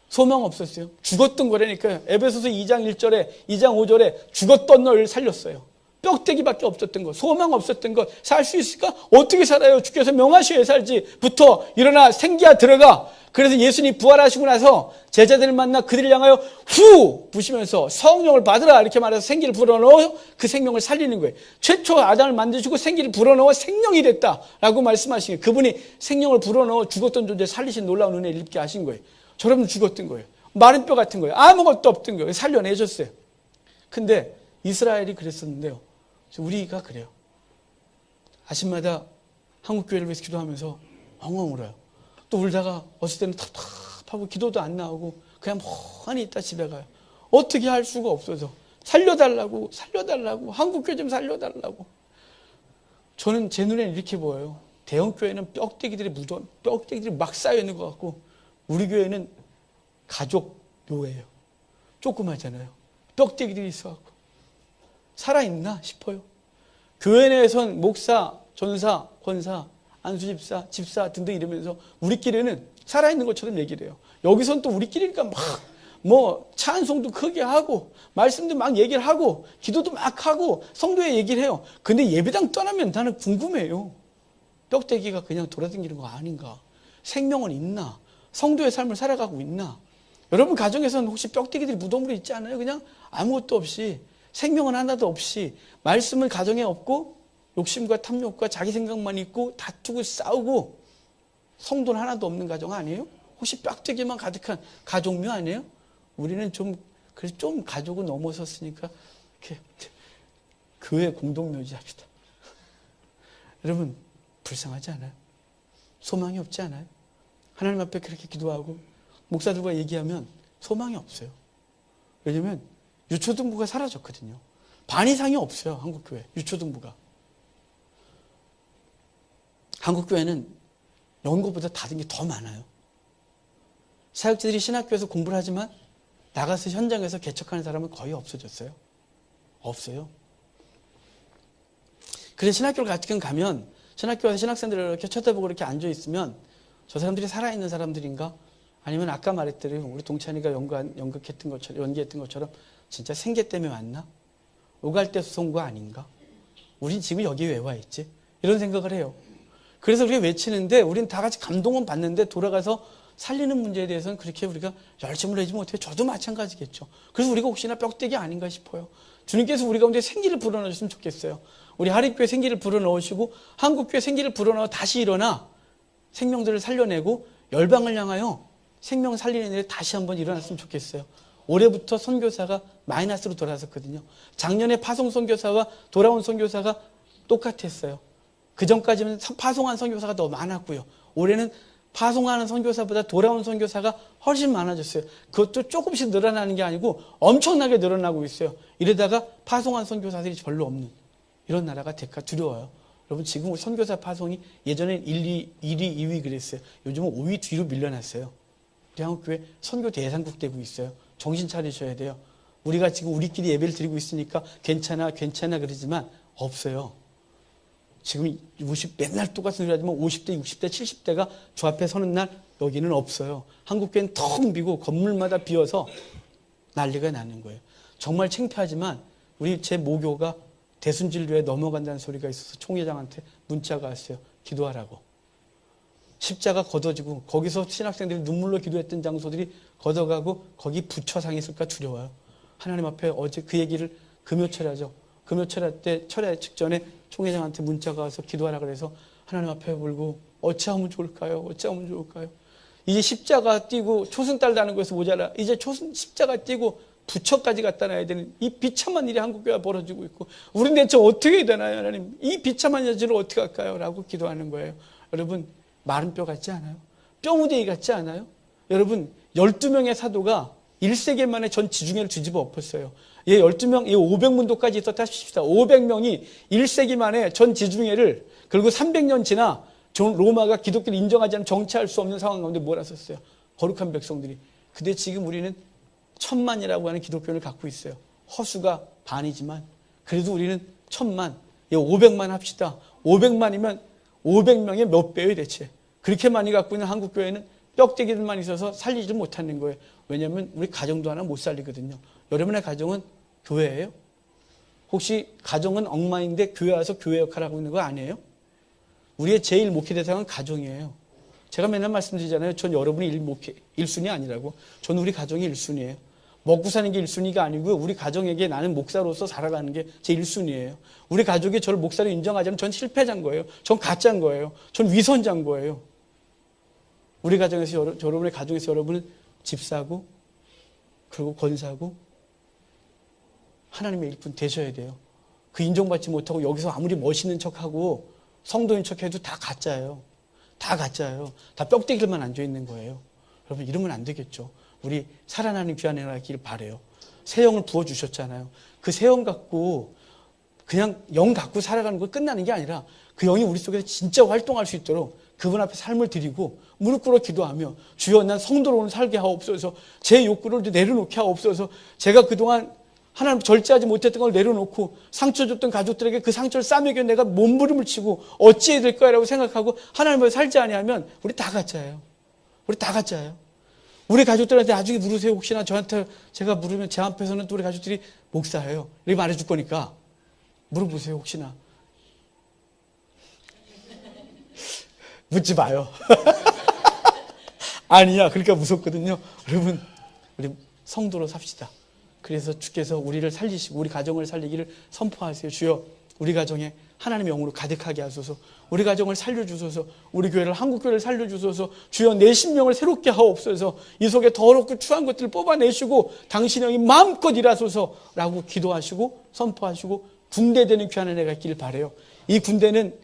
소망 없었어요. 죽었던 거라니까요. 에베소서 2장 1절에 2장 5절에 죽었던 너를 살렸어요. 뼈대기밖에 없었던 것, 소망 없었던 것, 살 수 있을까? 어떻게 살아요? 주께서 명하셔야 살지부터 일어나 생기야 들어가. 그래서 예수님이 부활하시고 나서 제자들을 만나 그들을 향하여 후 부시면서 성령을 받으라 이렇게 말해서 생기를 불어넣어 그 생명을 살리는 거예요. 최초 아담을 만드시고 생기를 불어넣어 생명이 됐다라고 말씀하신 거예요. 그분이 생명을 불어넣어 죽었던 존재 살리신 놀라운 은혜를 입게 하신 거예요. 저러면 죽었던 거예요. 마른 뼈 같은 거예요. 아무것도 없던 거예요. 살려내셨어요. 근데 이스라엘이 그랬었는데요. 우리가 그래요. 아침마다 한국교회를 위해서 기도하면서 엉엉 울어요. 또 울다가 어쩔 때는 답답하고 기도도 안 나오고 그냥 멍하니 있다 집에 가요. 어떻게 할 수가 없어서 살려달라고 한국교회 좀 살려달라고. 저는 제 눈에는 이렇게 보여요. 대형교회는 뼈대기들이 막 쌓여있는 것 같고 우리 교회는 가족 묘예요. 조그마잖아요. 뼈대기들이 있어갖고 살아있나 싶어요. 교회 내에선 목사, 전사, 권사, 안수집사, 집사 등등 이러면서 우리끼리는 살아있는 것처럼 얘기를 해요. 여기선 또 우리끼리니까 막 찬송도 크게 하고 말씀도 막 얘기를 하고 기도도 막 하고 성도의 얘기를 해요. 근데 예배당 떠나면 나는 궁금해요. 뼈대기가 그냥 돌아다니는 거 아닌가? 생명은 있나? 성도의 삶을 살아가고 있나? 여러분 가정에서는 혹시 뼈대기들이 무덤으로 있지 않아요? 그냥 아무것도 없이 생명은 하나도 없이 말씀은 가정에 없고 욕심과 탐욕과 자기 생각만 있고 다투고 싸우고 성도는 하나도 없는 가정 아니에요? 혹시 뼈대기만 가득한 가족묘 아니에요? 우리는 그래서 좀 가족은 넘어섰으니까 이렇게 교회 공동묘지 합시다. 여러분 불쌍하지 않아요? 소망이 없지 않아요? 하나님 앞에 그렇게 기도하고 목사들과 얘기하면 소망이 없어요. 왜냐면 유초등부가 사라졌거든요. 반 이상이 없어요. 한국교회 유초등부가. 한국교회는 연고보다 다른 게 더 많아요. 사역자들이 신학교에서 공부를 하지만 나가서 현장에서 개척하는 사람은 거의 없어졌어요. 없어요. 그래서 신학교를 가끔 가면 신학교 와서 신학생들을 이렇게 쳐다보고 이렇게 앉아있으면 저 사람들이 살아있는 사람들인가? 아니면 아까 말했더니 우리 동찬이가 연기했던 것처럼 진짜 생계 때문에 왔나? 오갈 때 수송구 아닌가? 우린 지금 여기 왜 와 있지? 이런 생각을 해요. 그래서 우리가 외치는데 우린 다 같이 감동은 받는데 돌아가서 살리는 문제에 대해서는 그렇게 우리가 열심을 내지 못해요. 저도 마찬가지겠죠. 그래서 우리가 혹시나 뼈대기 아닌가 싶어요. 주님께서 우리 가운데 생기를 불어넣으셨으면 좋겠어요. 우리 하립교회 생기를 불어넣으시고 한국교회 생기를 불어넣어 다시 일어나 생명들을 살려내고 열방을 향하여 생명 살리는 일에 다시 한번 일어났으면 좋겠어요. 올해부터 선교사가 마이너스로 돌아섰거든요. 작년에 파송 선교사와 돌아온 선교사가 똑같았어요. 그 전까지는 파송한 선교사가 더 많았고요. 올해는 파송하는 선교사보다 돌아온 선교사가 훨씬 많아졌어요. 그것도 조금씩 늘어나는 게 아니고 엄청나게 늘어나고 있어요. 이러다가 파송한 선교사들이 별로 없는 이런 나라가 될까 두려워요. 여러분 지금 선교사 파송이 예전엔 1위, 2위 그랬어요. 요즘은 5위 뒤로 밀려났어요. 우리 한국교회 선교 대상국 되고 있어요. 정신 차리셔야 돼요. 우리가 지금 우리끼리 예배를 드리고 있으니까 괜찮아 그러지만 없어요. 지금 맨날 똑같은 소리 하지만 50대, 60대, 70대가 저 앞에 서는 날 여기는 없어요. 한국교회는 텅 비고 건물마다 비어서 난리가 나는 거예요. 정말 창피하지만 제 모교가 대순진료에 넘어간다는 소리가 있어서 총회장한테 문자가 왔어요. 기도하라고. 십자가 걷어지고 거기서 신학생들이 눈물로 기도했던 장소들이 걷어가고 거기 부처상이 있을까 두려워요. 하나님 앞에 어제 그 얘기를 금요철야죠. 금요철야 때 철야 직전에 총회장한테 문자가 와서 기도하라 그래서 하나님 앞에 울고 어찌하면 좋을까요? 이제 십자가 띄고 초승달 다는 것에서 모자라. 이제 십자가 띄고 부처까지 갖다 놔야 되는 이 비참한 일이 한국교회가 벌어지고 있고 우린 대체 어떻게 해야 되나요? 하나님 이 비참한 여지를 어떻게 할까요? 라고 기도하는 거예요. 여러분 마른 뼈 같지 않아요? 뼈무대기 같지 않아요? 여러분 12명의 사도가 1세기 만에 전 지중해를 뒤집어 엎었어요. 예, 12명, 500문도까지 있었다 싶시다. 500명이 1세기 만에 전 지중해를, 그리고 300년 지나 로마가 기독교를 인정하지 않으면 정치할 수 없는 상황 가운데 몰았었어요. 거룩한 백성들이. 근데 지금 우리는 1000만이라고 하는 기독교를 갖고 있어요. 허수가 반이지만 그래도 우리는 1000만, 500만 합시다. 500만이면 500명의 몇 배예요 대체. 그렇게 많이 갖고 있는 한국교회는 뼈대기들만 있어서 살리지 못하는 거예요. 왜냐하면 우리 가정도 하나 못 살리거든요. 여러분의 가정은 교회예요? 혹시 가정은 엉망인데 교회 와서 교회 역할을 하고 있는 거 아니에요? 우리의 제일 목회 대상은 가정이에요. 제가 맨날 말씀드리잖아요. 전 여러분이 목회 1순위 아니라고. 저는 우리 가정이 1순위예요. 먹고 사는 게 1순위가 아니고요. 우리 가정에게 나는 목사로서 살아가는 게 제 1순위예요. 우리 가족이 저를 목사로 인정하지 않으면 전 실패자인 거예요. 전 가짜인 거예요. 전 위선자인 거예요. 우리 가정에서 여러분의 가정에서 여러분은 집사고 그리고 권사고 하나님의 일꾼 되셔야 돼요. 그 인정받지 못하고 여기서 아무리 멋있는 척하고 성도인 척해도 다 가짜예요. 다 가짜예요. 다 뼈대기들만 앉아있는 거예요. 여러분 이러면 안 되겠죠. 우리 살아나는 귀한 애 나기를 바라요. 새 영을 부어주셨잖아요. 그 새 영 갖고 그냥 영 갖고 살아가는 거 끝나는 게 아니라 그 영이 우리 속에서 진짜 활동할 수 있도록 그분 앞에 삶을 드리고 무릎 꿇어 기도하며 주여 난 성도로 살게 하옵소서. 제 욕구를 내려놓게 하옵소서. 제가 그동안 하나님 절제하지 못했던 걸 내려놓고 상처 줬던 가족들에게 그 상처를 싸매겨 내가 몸부림을 치고 어찌해야 될까라고 생각하고 하나님을 살지 아니하면 우리 다 가짜예요. 우리 다 가짜예요. 우리 가족들한테 나중에 물으세요. 혹시나 저한테 제가 물으면 제 앞에서는 또 우리 가족들이 목사예요. 이렇게 말해줄 거니까 물어보세요. 혹시나. 묻지 마요. 아니야. 그러니까 무섭거든요. 여러분 우리 성도로 삽시다. 그래서 주께서 우리를 살리시고 우리 가정을 살리기를 선포하세요. 주여 우리 가정에 하나님의 영으로 가득하게 하소서. 우리 가정을 살려주소서. 우리 교회를 한국교회를 살려주소서. 주여 내 심령을 새롭게 하옵소서. 이 속에 더럽고 추한 것들을 뽑아내시고 당신의 영이 마음껏 일하소서 라고 기도하시고 선포하시고 군대되는 귀한 은혜가 있기를 바라요. 이 군대는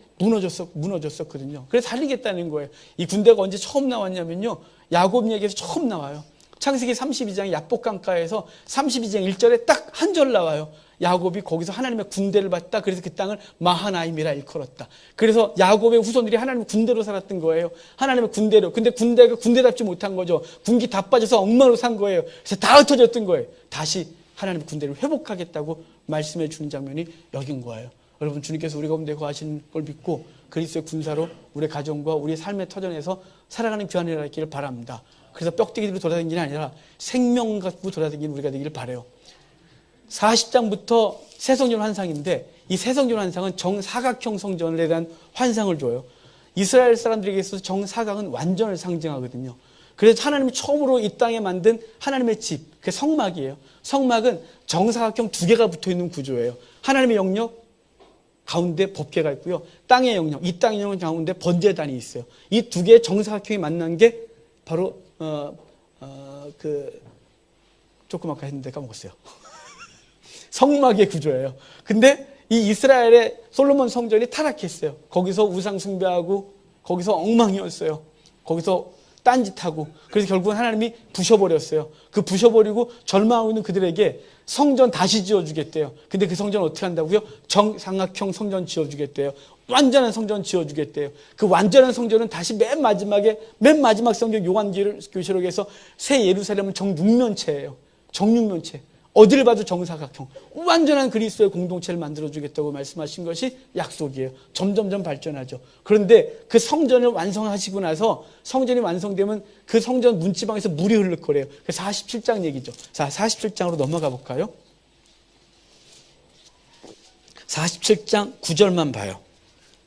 무너졌었거든요. 그래서 살리겠다는 거예요. 이 군대가 언제 처음 나왔냐면요. 야곱 얘기에서 처음 나와요. 창세기 32장 야복강가에서 32장 1절에 딱 한 절 나와요. 야곱이 거기서 하나님의 군대를 봤다. 그래서 그 땅을 마하나임이라 일컬었다. 그래서 야곱의 후손들이 하나님의 군대로 살았던 거예요. 하나님의 군대로. 근데 군대가 군대답지 못한 거죠. 군기 다 빠져서 엉망으로 산 거예요. 그래서 다 흩어졌던 거예요. 다시 하나님의 군대를 회복하겠다고 말씀해 주는 장면이 여긴 거예요. 여러분 주님께서 우리 가운데 거하시는 걸 믿고 그리스도의 군사로 우리 가정과 우리 삶의 터전에서 살아가는 귀한 일을 하기를 바랍니다. 그래서 뼈대기로 돌아다니는 게 아니라 생명 갖고 돌아다니는 우리가 되기를 바라요. 40장부터 새성전 환상인데 이 새성전 환상은 정사각형 성전에 대한 환상을 줘요. 이스라엘 사람들에게 있어서 정사각은 완전을 상징하거든요. 그래서 하나님이 처음으로 이 땅에 만든 하나님의 집, 그게 성막이에요. 성막은 정사각형 2개가 붙어있는 구조예요. 하나님의 영역 가운데 법궤가 있고요. 땅의 영역, 이 땅의 영역 가운데 번제단이 있어요. 이 2개의 정사각형이 만난 게 바로 조금 아까 했는데 까먹었어요. 성막의 구조예요. 근데 이 이스라엘의 솔로몬 성전이 타락했어요. 거기서 우상 숭배하고 거기서 엉망이었어요. 거기서 딴짓하고 그래서 결국은 하나님이 부셔버렸어요. 그 부셔버리고 절망하고 있는 그들에게 성전 다시 지어주겠대요. 근데 그 성전 어떻게 한다고요? 정삼각형 성전 지어주겠대요. 완전한 성전 지어주겠대요. 그 완전한 성전은 다시 맨 마지막 성경 요한계시록에서 새 예루살렘은 정육면체예요. 정육면체. 어디를 봐도 정사각형. 완전한 그리스도의 공동체를 만들어주겠다고 말씀하신 것이 약속이에요. 점점점 발전하죠. 그런데 그 성전을 완성하시고 나서 성전이 완성되면 그 성전 문지방에서 물이 흐르거려요. 47장 얘기죠. 자, 47장으로 넘어가 볼까요? 47장 9절만 봐요.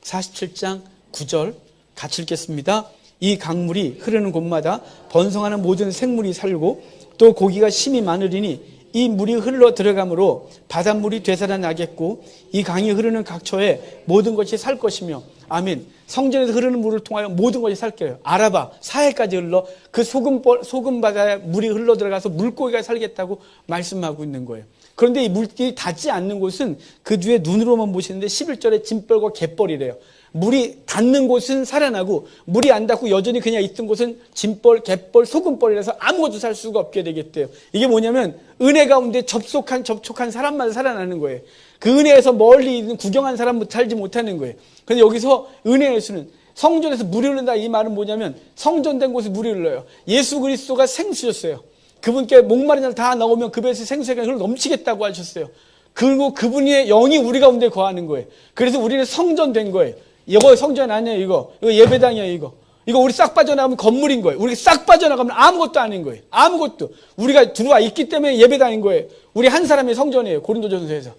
47장 9절 같이 읽겠습니다. 이 강물이 흐르는 곳마다 번성하는 모든 생물이 살고 또 고기가 심이 많으리니 이 물이 흘러 들어가므로 바닷물이 되살아나겠고 이 강이 흐르는 각처에 모든 것이 살 것이며 아멘. 성전에서 흐르는 물을 통하여 모든 것이 살 거예요. 아라바 사해까지 흘러 그 소금 바다에 물이 흘러 들어가서 물고기가 살겠다고 말씀하고 있는 거예요. 그런데 이 물길이 닿지 않는 곳은 그 뒤에 눈으로만 보시는데 11절에 짐벌과 갯벌이래요. 물이 닿는 곳은 살아나고 물이 안 닿고 여전히 그냥 있던 곳은 짐벌, 갯벌, 소금벌이라서 아무것도 살 수가 없게 되겠대요. 이게 뭐냐면 은혜 가운데 접촉한 사람만 살아나는 거예요. 그 은혜에서 멀리 있는 구경한 사람은 살지 못하는 거예요. 그런데 여기서 은혜의 수는 성전에서 물이 흐른다 이 말은 뭐냐면 성전된 곳에 물이 흘러요. 예수 그리스도가 생수였어요. 그분께 목마른 자를 다 나오면 그 배에서 생수가 흘러 넘치겠다고 하셨어요. 그리고 그분의 영이 우리 가운데 거하는 거예요. 그래서 우리는 성전된 거예요. 이거 성전 아니에요. 이거 예배당이에요. 이거 우리 싹 빠져나가면 건물인 거예요. 우리 싹 빠져나가면 아무것도 아닌 거예요. 아무것도. 우리가 들어와 있기 때문에 예배당인 거예요. 우리 한 사람의 성전이에요. 고린도전서에서.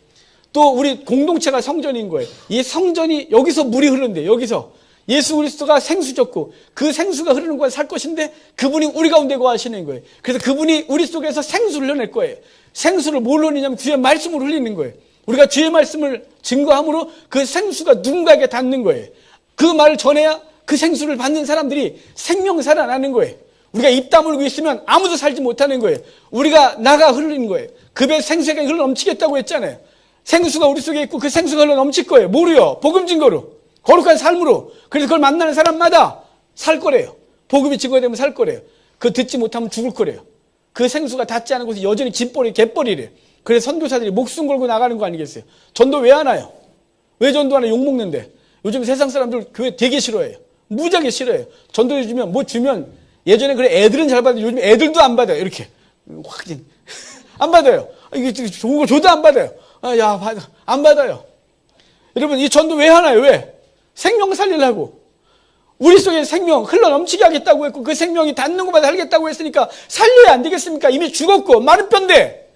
또 우리 공동체가 성전인 거예요. 이 성전이 여기서 물이 흐르는데 여기서 예수 그리스도가 생수졌고 그 생수가 흐르는 곳에 살 것인데 그분이 우리 가운데 거하시는 거예요. 그래서 그분이 우리 속에서 생수를 흘려낼 거예요. 생수를 뭘로 흘리냐면 주의 말씀으로 흘리는 거예요. 우리가 주의 말씀을 증거함으로 그 생수가 누군가에게 닿는 거예요. 그 말을 전해야 그 생수를 받는 사람들이 생명 살아나는 거예요. 우리가 입 다물고 있으면 아무도 살지 못하는 거예요. 우리가 나가 흐르는 거예요. 그 배 생수가 흘러 넘치겠다고 했잖아요. 생수가 우리 속에 있고 그 생수가 흘러 넘칠 거예요. 뭐로요? 복음 증거로. 거룩한 삶으로. 그래서 그걸 만나는 사람마다 살 거래요. 복음이 증거되면 살 거래요. 그 듣지 못하면 죽을 거래요. 그 생수가 닿지 않은 곳에 여전히 짐벌이 갯벌이래요. 그래서 선교사들이 목숨 걸고 나가는 거 아니겠어요? 전도 왜 안 와요? 왜 전도하나 욕먹는데? 요즘 세상 사람들 교회 되게 싫어해요. 무지하게 싫어해요. 전도해 주면 뭐 주면 예전에 그래 애들은 잘 받아요. 요즘 애들도 안 받아요. 이렇게 확 안 받아요. 이게 좋은 거 줘도 안 받아요. 안 받아요. 여러분 이 전도 왜 하나요? 왜? 생명 살리려고. 우리 속에 생명 흘러 넘치게 하겠다고 했고 그 생명이 닿는 곳마다 살겠다고 했으니까 살려야 안 되겠습니까? 이미 죽었고 마른 뼈인데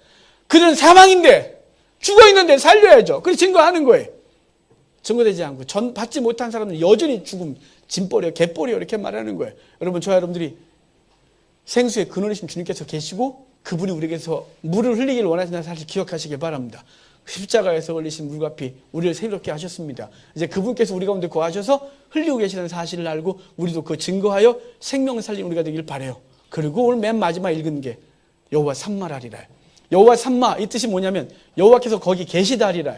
그들은 사망인데 죽어있는데 살려야죠. 그래서 증거하는 거예요. 증거되지 않고 전 받지 못한 사람은 여전히 죽음, 짐벌이요, 갯벌이요 이렇게 말하는 거예요. 여러분 저와 여러분들이 생수의 근원이신 주님께서 계시고 그분이 우리에게서 물을 흘리기를 원하신다는 사실 기억하시길 바랍니다. 십자가에서 흘리신 물과 피 우리를 새롭게 하셨습니다. 이제 그분께서 우리 가운데 거하셔서 흘리고 계시는 사실을 알고 우리도 그 증거하여 생명을 살린 우리가 되길 바라요. 그리고 오늘 맨 마지막 읽은 게 여호와 삼마라리라. 여호와 삼마 이 뜻이 뭐냐면 여호와께서 거기 계시다 하리라.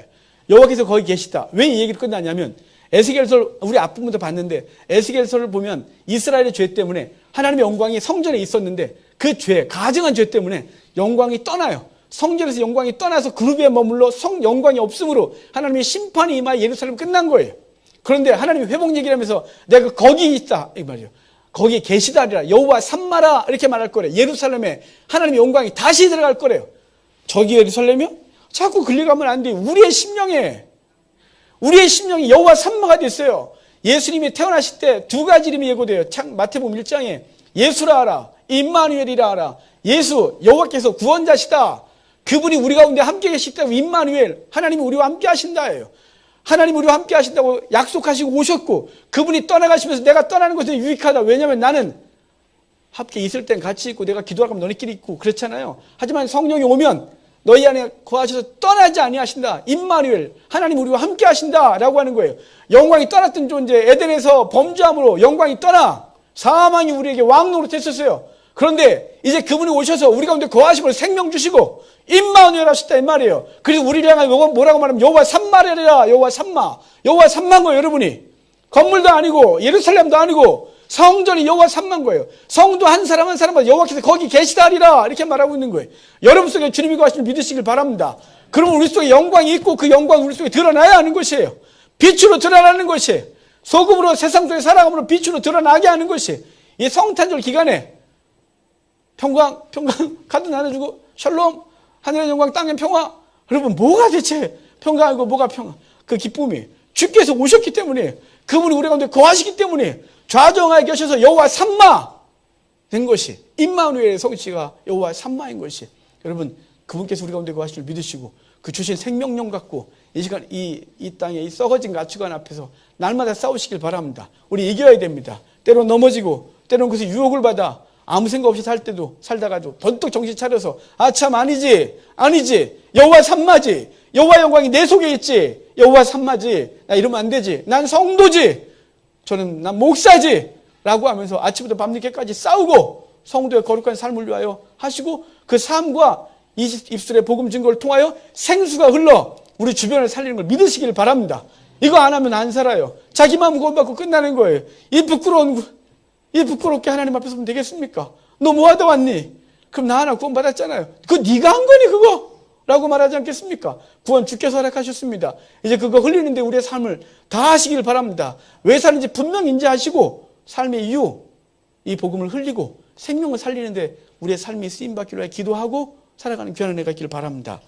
여호와께서 거기 계시다. 왜 이 얘기를 끝나냐면 에스겔서 우리 앞부분도 봤는데 에스겔서를 보면 이스라엘의 죄 때문에 하나님의 영광이 성전에 있었는데 그 죄, 가증한 죄 때문에 영광이 떠나요. 성전에서 영광이 떠나서 그룹에 머물러 영광이 없으므로 하나님의 심판이 임하여 예루살렘 끝난 거예요. 그런데 하나님이 회복 얘기를 하면서 내가 거기 있다 이 말이에요. 거기에 계시다리라. 여호와 삼마라 이렇게 말할 거래요. 예루살렘에 하나님의 영광이 다시 들어갈 거래요. 저기 예루살렘이요? 자꾸 끌려가면 안 돼요. 우리의 심령이 여호와 삼마가 됐어요. 예수님이 태어나실 때 두 가지 이름이 예고돼요. 마태복음 1장에 예수라 하라, 임마누엘이라 하라. 예수, 여호와께서 구원자시다. 그분이 우리 가운데 함께 계시다고 임마누엘, 하나님이 우리와 함께 하신다예요. 하나님이 우리와 함께 하신다고 약속하시고 오셨고 그분이 떠나가시면서 내가 떠나는 것은 유익하다. 왜냐하면 나는 함께 있을 땐 같이 있고 내가 기도하면 너희끼리 있고 그렇잖아요. 하지만 성령이 오면 너희 안에 거하셔서 떠나지 아니하신다. 임마누엘, 하나님 우리와 함께 하신다라고 하는 거예요. 영광이 떠났던 존재, 에덴에서 범죄함으로 영광이 떠나 사망이 우리에게 왕노릇 했었어요. 그런데 이제 그분이 오셔서 우리 가운데 거하심으로 생명 주시고 임마누엘 하셨다 이 말이에요. 그래서 우리를 향해 뭐라고 말하면 여호와 삼마래라. 여호와 삼마인 거예요. 여러분이 건물도 아니고 예루살렘도 아니고 성전이 여호와 삼마인 거예요. 성도 한 사람 한 사람마다 여호와께서 거기 계시다리라 이렇게 말하고 있는 거예요. 여러분 속에 주님이 거하심을 믿으시길 바랍니다. 그러면 우리 속에 영광이 있고 그 영광이 우리 속에 드러나야 하는 것이에요. 빛으로 드러나는 것이에요. 소금으로 세상 속에 살아감으로 빛으로 드러나게 하는 것이 이 성탄절 기간에 평강 카드 나눠주고 샬롬 하늘의 영광 땅의 평화. 여러분 뭐가 대체 평강이고 뭐가 평화? 그 기쁨이 주께서 오셨기 때문에 그분이 우리 가운데 거하시기 때문에 좌정하에 계셔서 여호와 삼마 된 것이 임마누엘의 성취가 여호와 삼마인 것이 여러분 그분께서 우리 가운데 거하시를 믿으시고 그 주신 생명력 갖고 이 시간 이 땅에 이 썩어진 가치관 앞에서 날마다 싸우시길 바랍니다. 우리 이겨야 됩니다. 때로 넘어지고 때로는 그것에 유혹을 받아 아무 생각 없이 살 때도 살다가도 번뜩 정신 차려서 참 아니지 여호와 삼마지 여호와 영광이 내 속에 있지 여호와 삼마지 나 이러면 안 되지 난 성도지 난 목사지 라고 하면서 아침부터 밤늦게까지 싸우고 성도의 거룩한 삶을 위하여 하시고 그 삶과 입술의 복음 증거를 통하여 생수가 흘러 우리 주변을 살리는 걸 믿으시길 바랍니다. 이거 안 하면 안 살아요. 자기 마음 구원받고 끝나는 거예요. 이 부끄럽게 하나님 앞에 서면 되겠습니까? 너 뭐 하다 왔니? 그럼 나 하나 구원받았잖아요. 그거 네가 한 거니 그거? 라고 말하지 않겠습니까? 구원 주께서 허락하셨습니다. 이제 그거 흘리는데 우리의 삶을 다 하시길 바랍니다. 왜 사는지 분명 인지하시고 삶의 이유, 이 복음을 흘리고 생명을 살리는데 우리의 삶이 쓰임받기로 해 기도하고 살아가는 귀한 은혜가 있기를 바랍니다.